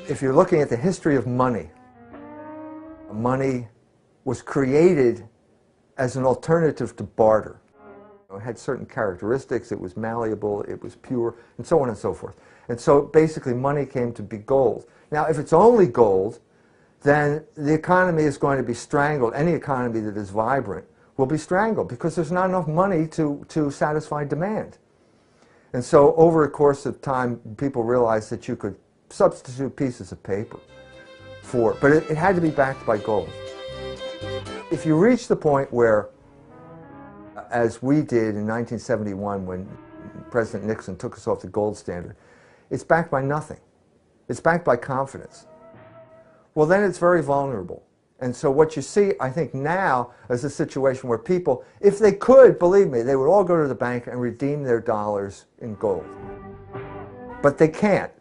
If you're looking at the history of money, money was created as an alternative to barter. It had certain characteristics, it was malleable, it was pure, and so on and so forth. And so basically money came to be gold. Now if it's only gold, then the economy is going to be strangled. Any economy that is vibrant will be strangled because there's not enough money to satisfy demand. And so over a course of time, people realized that you could substitute pieces of paper for it, but it had to be backed by gold. If you reach the point where, as we did in 1971 when President Nixon took us off the gold standard, it's backed by nothing. It's backed by confidence. Well, then it's very vulnerable. And so what you see, I think now, is a situation where people, if they could, believe me, they would all go to the bank and redeem their dollars in gold. But they can't.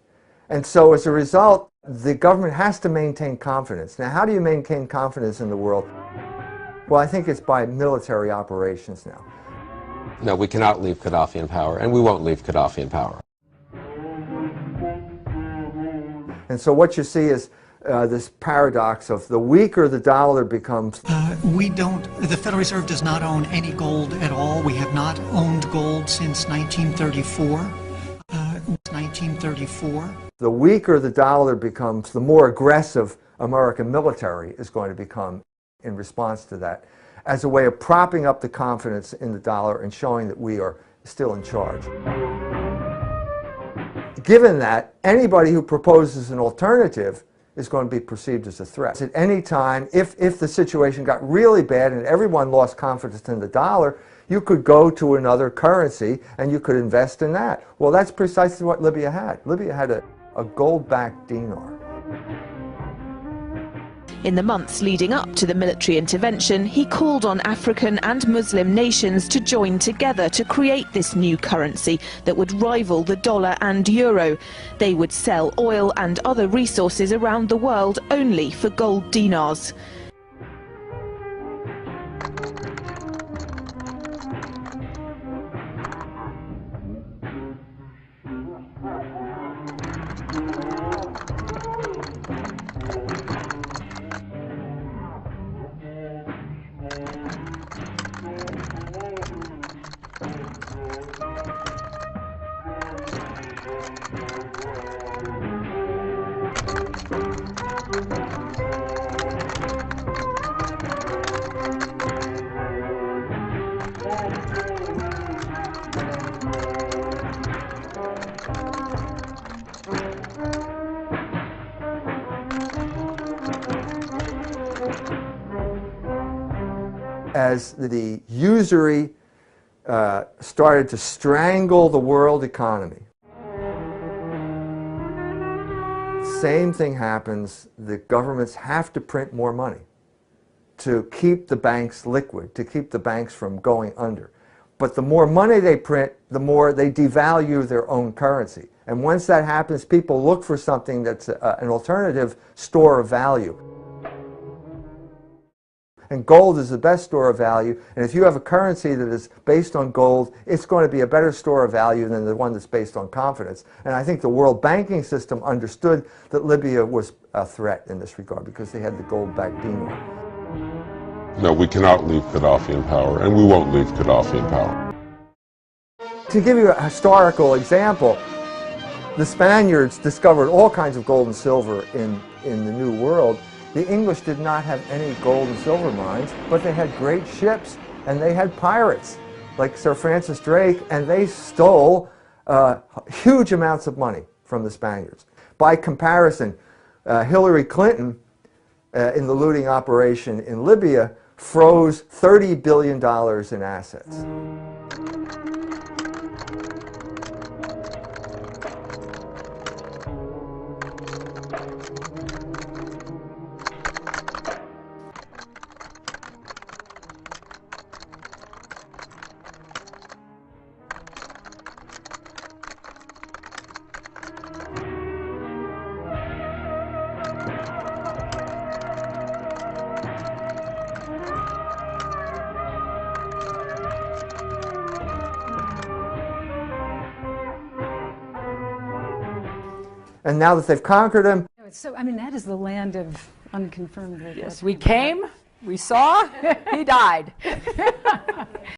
And so as a result, the government has to maintain confidence. Now, how do you maintain confidence in the world? Well, I think it's by military operations now. No, we cannot leave Gaddafi in power, and we won't leave Gaddafi in power. And so what you see is this paradox of the weaker the dollar becomes. The Federal Reserve does not own any gold at all. We have not owned gold since 1934. The weaker the dollar becomes, the more aggressive American military is going to become in response to that, as a way of propping up the confidence in the dollar and showing that we are still in charge. Given that, anybody who proposes an alternative is going to be perceived as a threat. At any time, if the situation got really bad and everyone lost confidence in the dollar, you could go to another currency and you could invest in that. Well, that's precisely what Libya had. Libya had a gold-backed dinar. In the months leading up to the military intervention, he called on African and Muslim nations to join together to create this new currency that would rival the dollar and euro. They would sell oil and other resources around the world only for gold dinars. As the usury started to strangle the world economy, same thing happens. The governments have to print more money to keep the banks liquid, to keep the banks from going under. But the more money they print, the more they devalue their own currency. And once that happens, people look for something that's an alternative store of value. And gold is the best store of value, and if you have a currency that is based on gold, it's going to be a better store of value than the one that's based on confidence. And I think the world banking system understood that Libya was a threat in this regard because they had the gold-backed dinar. No, we cannot leave Gaddafi in power, and we won't leave Gaddafi in power. To give you a historical example, the Spaniards discovered all kinds of gold and silver in the New World. The English did not have any gold and silver mines, but they had great ships and they had pirates like Sir Francis Drake, and they stole huge amounts of money from the Spaniards. By comparison, Hillary Clinton, in the looting operation in Libya, froze $30 billion in assets. And now that they've conquered him, So, I mean, that is the land of unconfirmed reports. Yes, we came, we saw, he died.